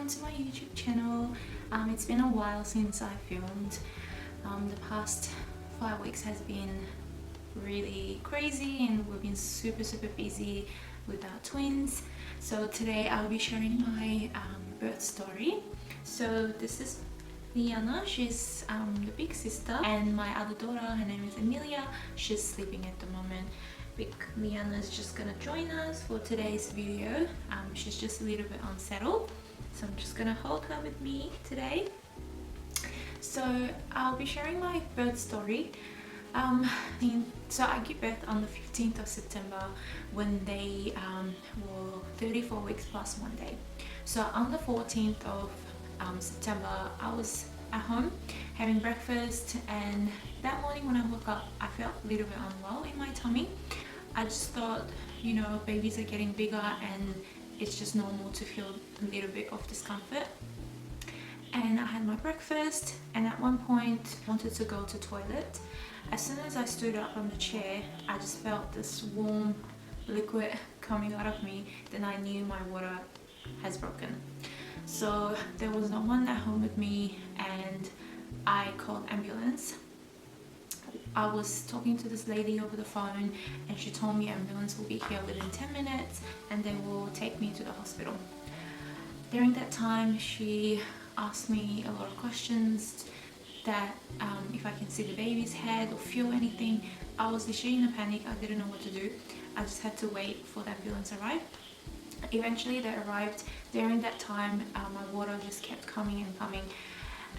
welcome to my YouTube channel. It's been a while since I filmed. The past 5 weeks has been really crazy and we've been super busy with our twins. So today I'll be sharing my birth story. So this is Liana, she's the big sister, and my other daughter, her name is Emilia. She's sleeping at the moment. Big Liana is just gonna join us for today's video. She's just a little bit unsettled, so I'm just gonna hold her with me today. So I'll be sharing my birth story. So I gave birth on the 15th of September when they were 34 weeks plus 1 day. So on the 14th of September, I was at home having breakfast, and that morning when I woke up I felt a little bit unwell in my tummy. I just thought, you know, babies are getting bigger and it's just normal to feel a little bit of discomfort. And I had my breakfast, and at one point I wanted to go to the toilet. As soon as I stood up on the chair, I just felt this warm liquid coming out of me. Then I knew my water has broken. So there was no one at home with me, and I called ambulance. I was talking to this lady over the phone, and she told me ambulance will be here within 10 minutes and they will take me to the hospital. During that time, she asked me a lot of questions, that if I can see the baby's head or feel anything. I was literally in a panic. I didn't know what to do. I just had to wait for the ambulance to arrive. Eventually they arrived. During that time, my water just kept coming and coming,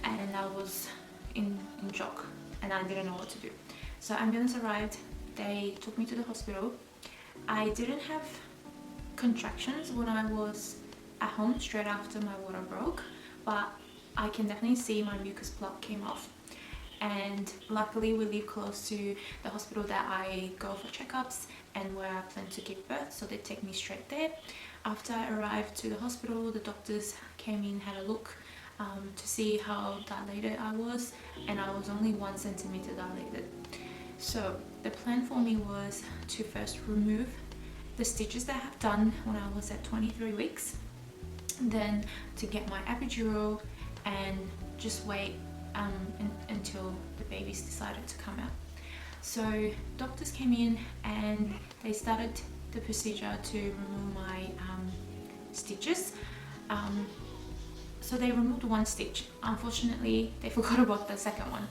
and I was in shock and I didn't know what to do. So ambulance arrived, they took me to the hospital. I didn't have contractions when I was at home straight after my water broke, but I can definitely see my mucus plug came off. And luckily we live close to the hospital that I go for checkups and where I plan to give birth, so they take me straight there. After I arrived to the hospital, the doctors came in, had a look to see how dilated I was, and I was only 1 centimeter dilated. So the plan for me was to first remove the stitches that I have done when I was at 23 weeks, then to get my epidural and just wait until the babies decided to come out. So doctors came in and they started the procedure to remove my stitches. So they removed 1 stitch. Unfortunately, they forgot about the second one.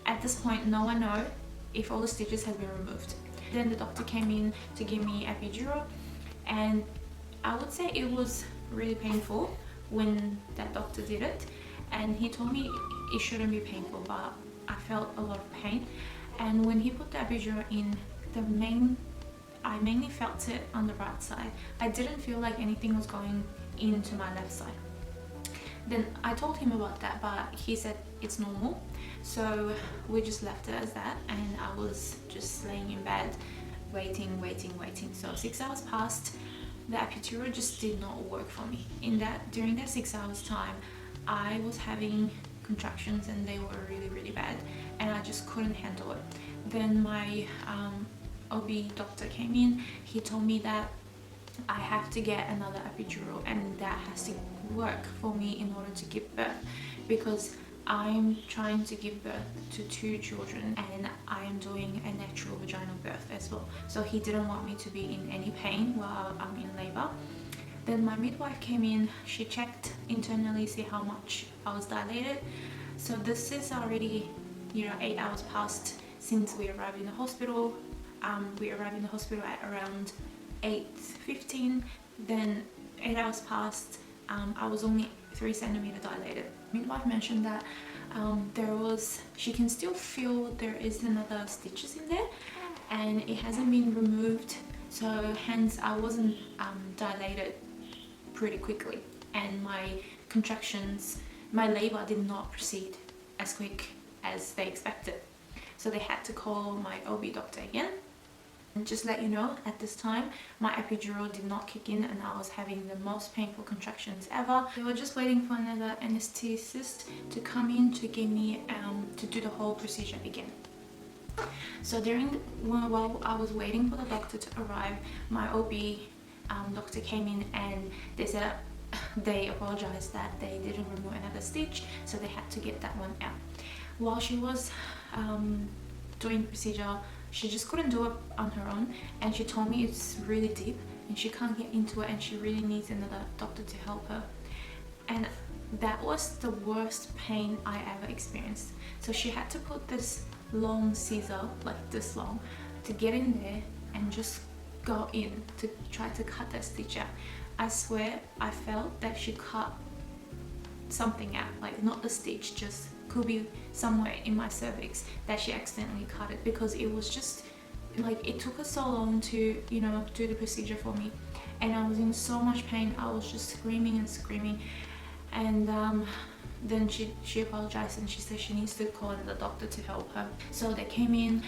At this point, no one knows if all the stitches have been removed. Then the doctor came in to give me epidural, and I would say it was really painful when that doctor did it. And he told me it shouldn't be painful, but I felt a lot of pain. And when he put the epidural in, I mainly felt it on the right side. I didn't feel like anything was going into my left side. Then I told him about that, but he said it's normal. So we just left it as that, and I was just laying in bed waiting. So 6 hours passed. The epidural just did not work for me. During that 6 hours time, I was having contractions and they were really bad, and I just couldn't handle it. Then my OB doctor came in. He told me that I have to get another epidural, and that has to work for me in order to give birth, because I'm trying to give birth to 2 children and I am doing a natural vaginal birth as well. So he didn't want me to be in any pain while I'm in labor. Then my midwife came in. She checked internally, see how much I was dilated. So this is already, 8 hours passed since we arrived in the hospital. We arrived in the hospital at around 8:15. Then 8 hours passed. I was only 3 centimeter dilated. Midwife mentioned that she can still feel there is another stitches in there, and it hasn't been removed. So hence I wasn't dilated pretty quickly, and my contractions, my labor did not proceed as quick as they expected. So they had to call my OB doctor again. And just let you know, at this time my epidural did not kick in and I was having the most painful contractions ever. They were just waiting for another anesthetist to come in to give me to do the whole procedure again. So while I was waiting for the doctor to arrive, my OB doctor came in and they said they apologized that they didn't remove another stitch, so they had to get that one out. While she was doing the procedure, she just couldn't do it on her own, and she told me it's really deep and she can't get into it and she really needs another doctor to help her. And that was the worst pain I ever experienced. So she had to put this long scissor, like this long, to get in there and just go in to try to cut that stitch out. I swear I felt that she cut something out, like not the stitch, just could be somewhere in my cervix that she accidentally cut it, because it was just like, it took her so long to, you know, do the procedure for me, and I was in so much pain. I was just screaming and screaming, and then she apologized and she said she needs to call the doctor to help her. So they came in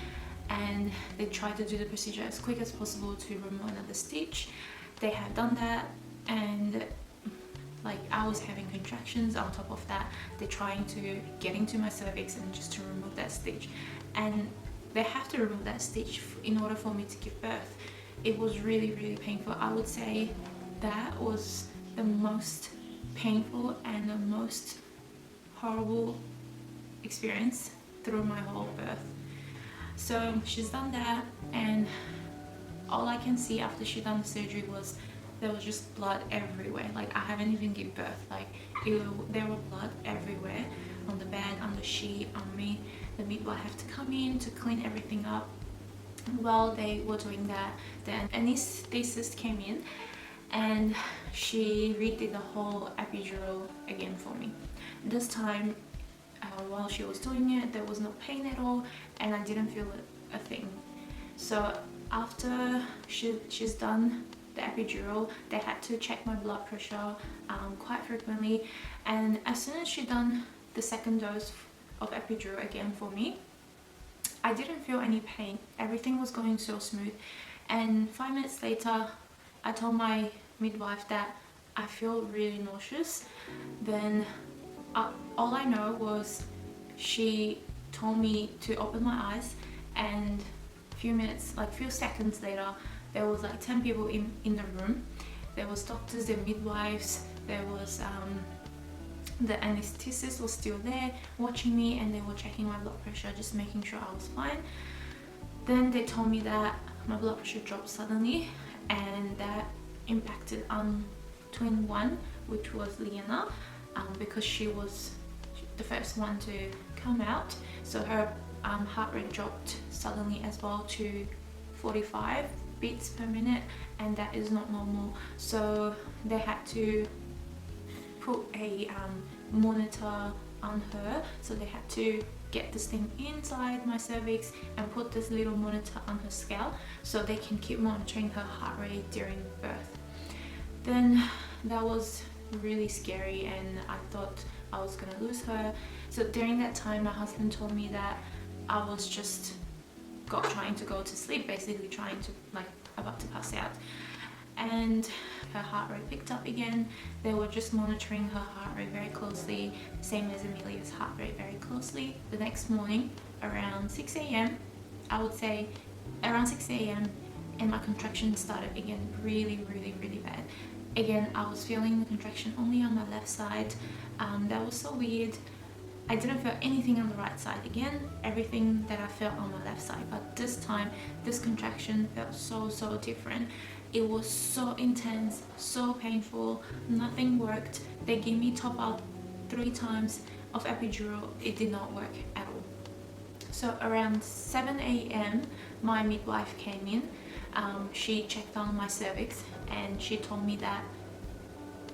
and they tried to do the procedure as quick as possible to remove another stitch. They have done that, and like, I was having contractions on top of that. They're trying to get into my cervix and just to remove that stitch, and they have to remove that stitch in order for me to give birth. It was really, really painful. I would say that was the most painful and the most horrible experience through my whole birth. So she's done that, and all I can see after she done the surgery was there was just blood everywhere. Like, I haven't even given birth. Like, there were blood everywhere, on the bed, on the sheet, on me. The midwife had to come in to clean everything up. While they were doing that, the anesthetist came in and she redid the whole epidural again for me. This time, while she was doing it, there was no pain at all, and I didn't feel a thing. So after she's done the epidural, they had to check my blood pressure quite frequently, and as soon as she done the second dose of epidural again for me, I didn't feel any pain. Everything was going so smooth, and 5 minutes later I told my midwife that I feel really nauseous. Then all I know was she told me to open my eyes, and few seconds later, there was like 10 people in the room. There was doctors, the midwives, there was the anesthetist was still there watching me, and they were checking my blood pressure, just making sure I was fine. Then they told me that my blood pressure dropped suddenly, and that impacted twin one, which was Liana, because she was the first one to come out. So her heart rate dropped suddenly as well to 45 beats per minute, and that is not normal. So they had to put a monitor on her. So they had to get this thing inside my cervix and put this little monitor on her scale, so they can keep monitoring her heart rate during birth. Then that was really scary, and I thought I was gonna lose her. So during that time, my husband told me that I was just trying to go to sleep, basically trying to, like, about to pass out. And her heart rate picked up again. They were just monitoring her heart rate very closely, same as Amelia's heart rate, very closely. The next morning, around 6 a.m, I would say around 6 a.m, and my contractions started again, really, really, really bad. Again, I was feeling the contraction only on my left side. That was so weird. I didn't feel anything on the right side. Again, everything that I felt on my left side, but this time, this contraction felt so different. It was so intense, so painful, nothing worked. They gave me top up 3 times of epidural. It did not work at all. So around 7 a.m, my midwife came in. She checked on my cervix, and she told me that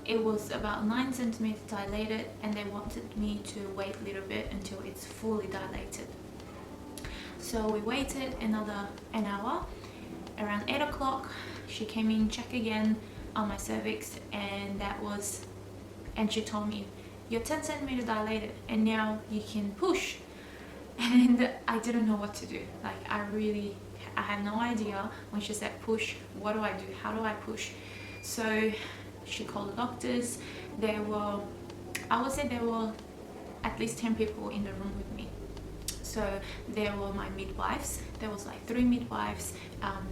it was about 9 centimeters dilated, and they wanted me to wait a little bit until it's fully dilated. So we waited an hour. Around 8 o'clock, she came in, check again on my cervix, and she told me, you're 10 centimeters dilated, and now you can push. And I didn't know what to do. Like, I had no idea. When she said push, what do I do? How do I push? So she called the doctors. I would say there were at least 10 people in the room with me. So there were my midwives. There was like 3 midwives,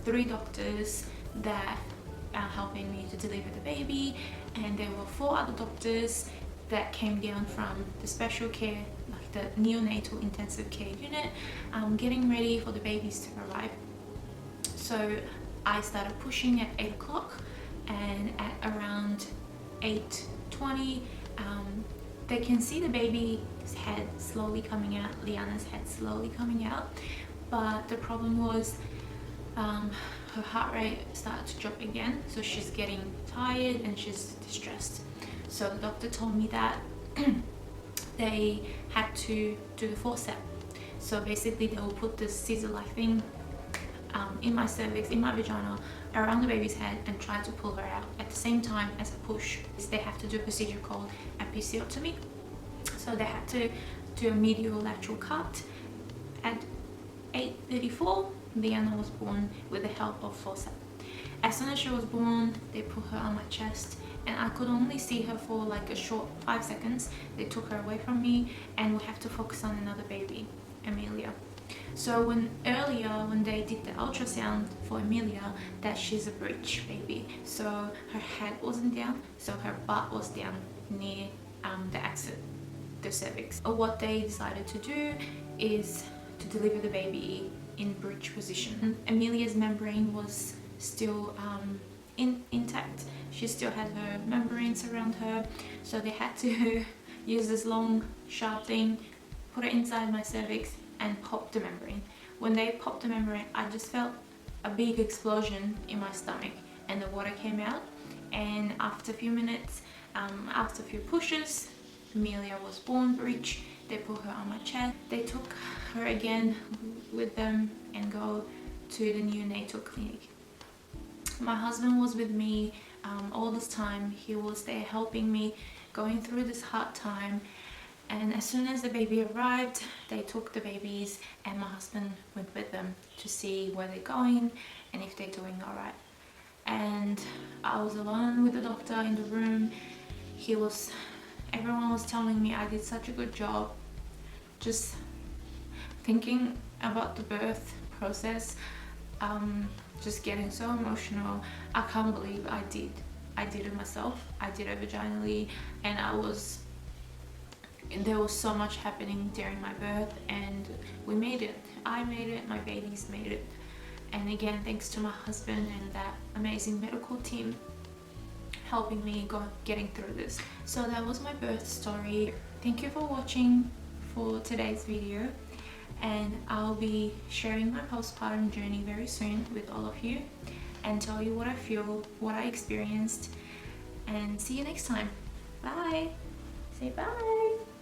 3 doctors that are helping me to deliver the baby, and there were 4 other doctors that came down from the special care, like the neonatal intensive care unit, getting ready for the babies to arrive. So I started pushing at 8 o'clock, and at around 8:20 they can see the baby's head slowly coming out, Liana's head slowly coming out, but the problem was her heart rate started to drop again, so she's getting tired and she's distressed. So the doctor told me that they had to do the forceps. So basically they will put this scissor-like thing in my cervix, in my vagina, around the baby's head, and try to pull her out at the same time as a push. They have to do a procedure called episiotomy. So they had to do a medial lateral cut. At 8:34, Liana was born with the help of forceps. As soon as she was born, they put her on my chest, and I could only see her for like a short 5 seconds. They took her away from me, and we have to focus on another baby, Amelia. So earlier when they did the ultrasound for Amelia, that she's a breech baby, so her head wasn't down, so her butt was down near the exit, the cervix. What they decided to do is to deliver the baby in breech position. Amelia's membrane was still intact. She still had her membranes around her, so they had to use this long sharp thing, put it inside my cervix, and pop the membrane. When they popped the membrane, I just felt a big explosion in my stomach, and the water came out. And after a few minutes, after a few pushes, Amelia was born breech. They put her on my chest. They took her again with them and go to the neonatal clinic. My husband was with me all this time. He was there helping me, going through this hard time. And as soon as the baby arrived, they took the babies, and my husband went with them to see where they're going and if they're doing all right. And I was alone with the doctor in the room. Everyone was telling me I did such a good job. Just thinking about the birth process, just getting so emotional. I can't believe I did it myself. I did it vaginally, and there was so much happening during my birth, and we made it. I made it, my babies made it. And again, thanks to my husband and that amazing medical team helping me getting through this. So that was my birth story. Thank you for watching for today's video, and I'll be sharing my postpartum journey very soon with all of you, and tell you what I feel, what I experienced, and see you next time. Bye. Say bye.